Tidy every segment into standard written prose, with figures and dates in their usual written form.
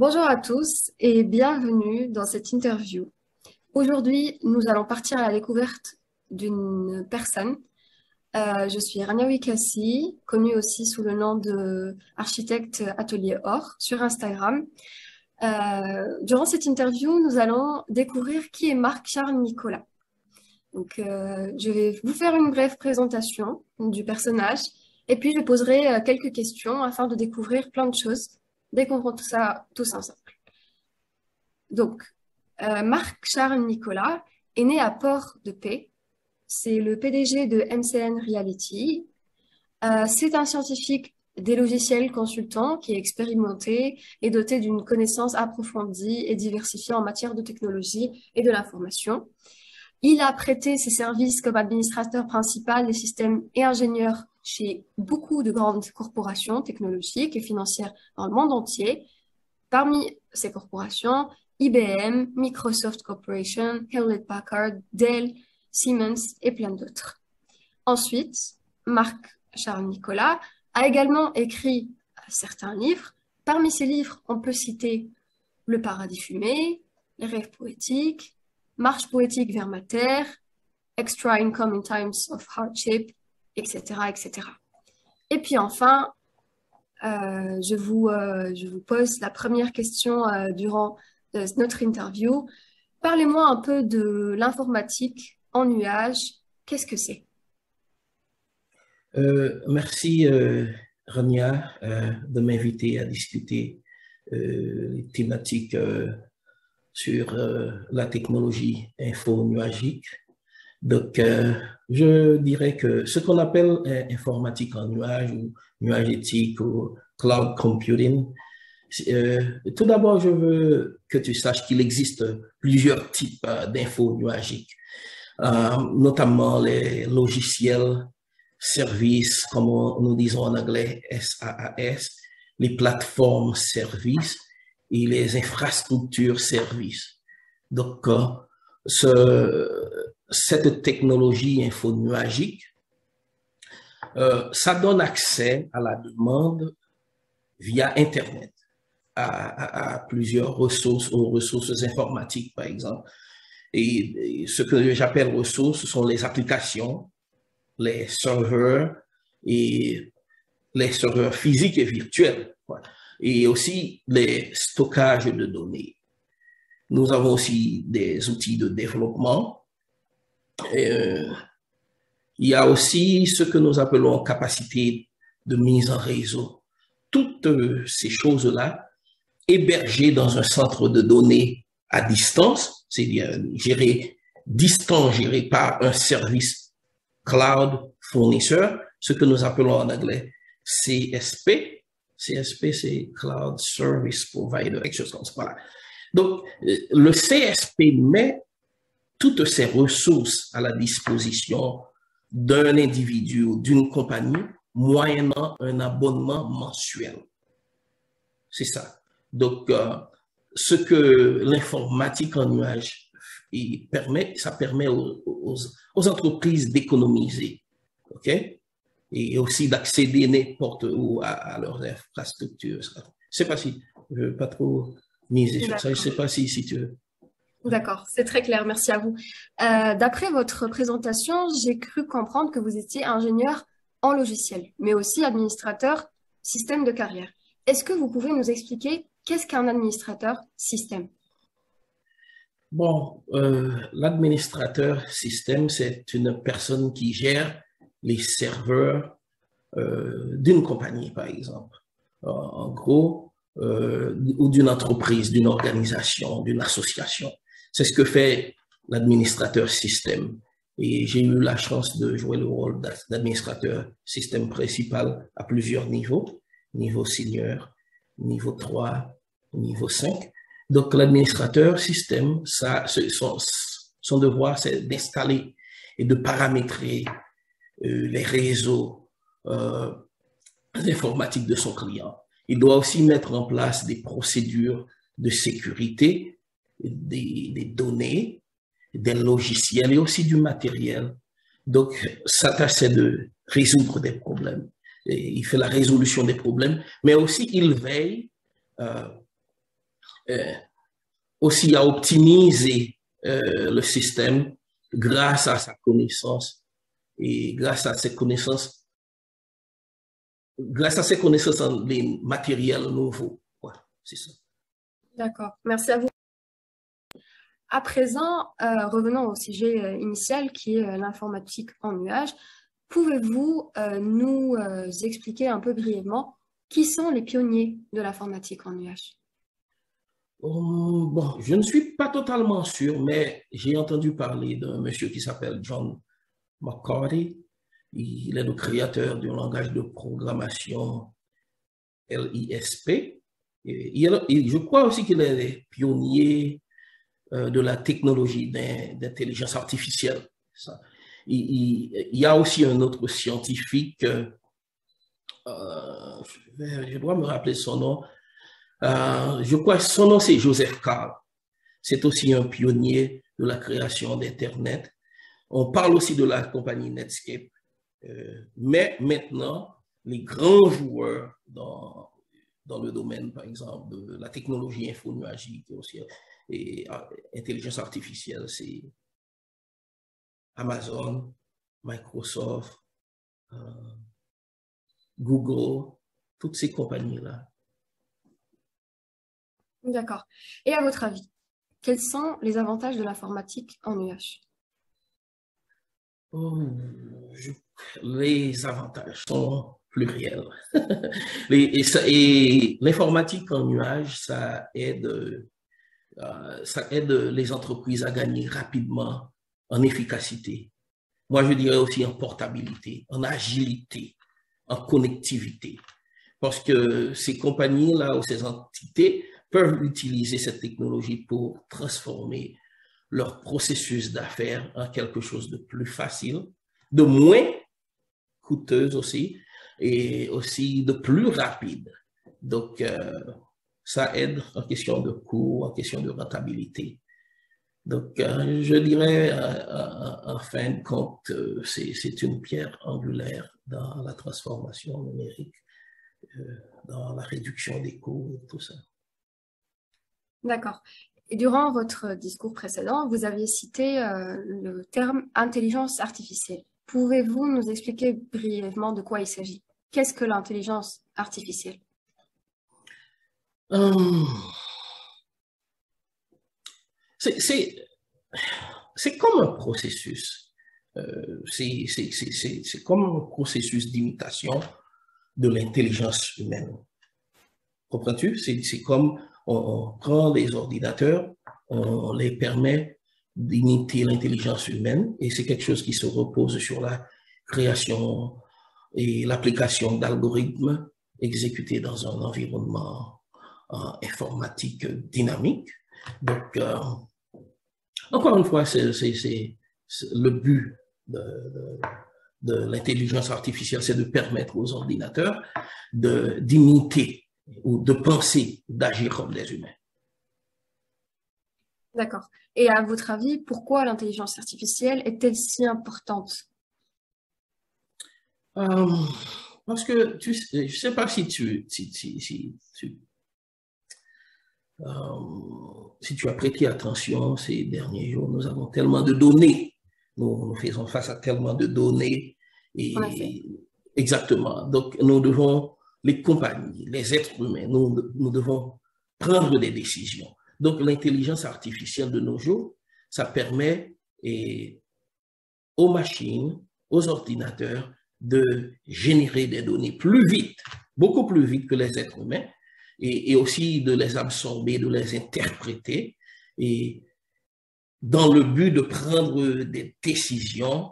Bonjour à tous et bienvenue dans cette interview. Aujourd'hui, nous allons partir à la découverte d'une personne. Je suis Rania Wikassi, connue aussi sous le nom de architecte Atelier Or sur Instagram. Durant cette interview, nous allons découvrir qui est Marc-Charles Nicolas. Donc, je vais vous faire une brève présentation du personnage et puis je poserai quelques questions afin de découvrir plein de choses dès qu'on rentre ça tous ensemble. Donc, Marc-Charles Nicolas est né à Port-de-Paix. C'est le PDG de MCN Reality. C'est un scientifique des logiciels consultant qui est expérimenté et doté d'une connaissance approfondie et diversifiée en matière de technologie et de l'information. Il a prêté ses services comme administrateur principal des systèmes et ingénieur chez beaucoup de grandes corporations technologiques et financières dans le monde entier. Parmi ces corporations, IBM, Microsoft Corporation, Hewlett-Packard, Dell, Siemens et plein d'autres. Ensuite, Marc-Charles Nicolas a également écrit certains livres. Parmi ces livres, on peut citer Le paradis fumé, Les rêves poétiques, Marche poétique vers ma terre, Extra Income in Times of Hardship, etc., etc. Et puis enfin, je vous pose la première question durant notre interview. Parlez-moi un peu de l'informatique en nuage. Qu'est-ce que c'est? Merci, Rania, de m'inviter à discuter les thématiques sur la technologie info-nuagique. Donc, je dirais que ce qu'on appelle informatique en nuage ou nuagétique ou cloud computing, tout d'abord, je veux que tu saches qu'il existe plusieurs types d'infos nuagiques, notamment les logiciels, services, comme nous disons en anglais, SaaS, les plateformes services et les infrastructures services. Donc, cette technologie infonuagique, ça donne accès à la demande via Internet à plusieurs ressources, aux ressources informatiques, par exemple. Et ce que j'appelle ressources, ce sont les applications, les serveurs et les serveurs physiques et virtuels, et aussi les stockages de données. Nous avons aussi des outils de développement. Il y a aussi ce que nous appelons capacité de mise en réseau. Toutes ces choses-là, hébergées dans un centre de données à distance, c'est-à-dire géré par un service cloud fournisseur, ce que nous appelons en anglais CSP. CSP, c'est Cloud Service Provider, quelque chose comme ça. Voilà. Donc, le CSP met toutes ces ressources à la disposition d'un individu ou d'une compagnie moyennant un abonnement mensuel. C'est ça. Donc, ce que l'informatique en nuage permet, ça permet aux entreprises d'économiser, OK? Et aussi d'accéder n'importe où à leurs infrastructures. Je ne sais pas si, je ne veux pas trop miser sur ça, je ne sais pas si tu veux. D'accord, c'est très clair, merci à vous. D'après votre présentation, j'ai cru comprendre que vous étiez ingénieur en logiciel, mais aussi administrateur système de carrière. Est-ce que vous pouvez nous expliquer qu'est-ce qu'un administrateur système? Bon, l'administrateur système, c'est une personne qui gère les serveurs d'une compagnie, par exemple. En gros, ou d'une entreprise, d'une organisation, d'une association. C'est ce que fait l'administrateur système. Et j'ai eu la chance de jouer le rôle d'administrateur système principal à plusieurs niveaux. Niveau senior, niveau 3, niveau 5. Donc, l'administrateur système, son devoir, c'est d'installer et de paramétrer les réseaux informatiques de son client. Il doit aussi mettre en place des procédures de sécurité des données, des logiciels et aussi du matériel. Donc, sa tâche, c'est de résoudre des problèmes. Et il fait la résolution des problèmes, mais aussi il veille euh, aussi à optimiser le système grâce à sa connaissance et grâce à ses connaissances en les matériels nouveaux. Ouais, c'est ça. D'accord, merci à vous. À présent, revenons au sujet initial qui est l'informatique en nuage. Pouvez-vous nous expliquer un peu brièvement qui sont les pionniers de l'informatique en nuage? Bon, je ne suis pas totalement sûr, mais j'ai entendu parler d'un monsieur qui s'appelle John McCarthy. Il est le créateur du langage de programmation LISP. Je crois aussi qu'il est le pionnier de la technologie d'intelligence artificielle. Ça. Il y a aussi un autre scientifique, je dois me rappeler son nom, je crois que son nom c'est Joseph Carl. C'est aussi un pionnier de la création d'Internet. On parle aussi de la compagnie Netscape. Mais maintenant, les grands joueurs dans le domaine, par exemple, de la technologie infonuagique et intelligence artificielle, c'est Amazon, Microsoft, Google, toutes ces compagnies-là. D'accord. Et à votre avis, quels sont les avantages de l'informatique en nuage? Les avantages sont pluriels. Et l'informatique en nuage, ça aide les entreprises à gagner rapidement en efficacité. Moi, je dirais aussi en portabilité, en agilité, en connectivité. Parce que ces compagnies-là ou ces entités peuvent utiliser cette technologie pour transformer leur processus d'affaires en quelque chose de plus facile, de moins coûteuse aussi, et aussi de plus rapide. Donc, ça aide en question de coût, en question de rentabilité. Donc, je dirais, en fin de compte, c'est une pierre angulaire dans la transformation numérique, dans la réduction des coûts et tout ça. D'accord. Et durant votre discours précédent, vous aviez cité le terme intelligence artificielle. Pouvez-vous nous expliquer brièvement de quoi il s'agit? Qu'est-ce que l'intelligence artificielle? C'est comme un processus. C'est comme un processus d'imitation de l'intelligence humaine. Comprends-tu? C'est comme on prend des ordinateurs, on les permet d'imiter l'intelligence humaine et c'est quelque chose qui se repose sur la création et l'application d'algorithmes exécutés dans un environnement informatique dynamique. Donc, encore une fois, c'est le but de l'intelligence artificielle, c'est de permettre aux ordinateurs d'imiter ou de penser, d'agir comme des humains. D'accord. Et à votre avis, pourquoi l'intelligence artificielle est-elle si importante? Parce que je ne sais pas si tu as prêté attention ces derniers jours, nous avons tellement de données, nous faisons face à tellement de données et exactement. Donc, nous devons, les compagnies, les êtres humains, nous devons prendre des décisions. Donc, l'intelligence artificielle de nos jours, ça permet aux machines, aux ordinateurs de générer des données plus vite, beaucoup plus vite que les êtres humains, et aussi de les absorber, de les interpréter, et dans le but de prendre des décisions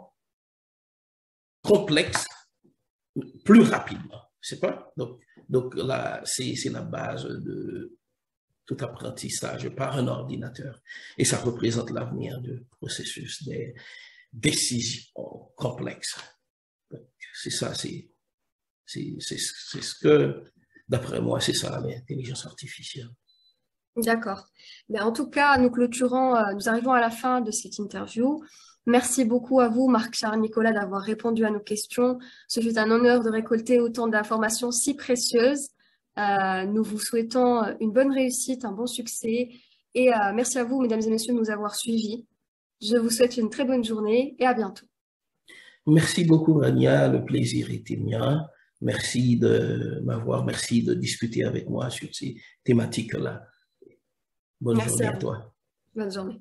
complexes plus rapidement. C'est pas? Donc là, c'est la base de tout apprentissage par un ordinateur. Et ça représente l'avenir du processus des décisions complexes. C'est ça, c'est ce que, d'après moi, c'est ça l'intelligence artificielle. D'accord. Ben, en tout cas, nous clôturons, nous arrivons à la fin de cette interview. Merci beaucoup à vous, Marc-Charles Nicolas, d'avoir répondu à nos questions. Ce fut un honneur de récolter autant d'informations si précieuses. Nous vous souhaitons une bonne réussite, un bon succès et merci à vous, mesdames et messieurs, de nous avoir suivis. Je vous souhaite une très bonne journée et à bientôt. Merci beaucoup, Rania. Le plaisir était mien. Merci merci de discuter avec moi sur ces thématiques-là. Bonne Merci journée à à vous. toi. Bonne journée.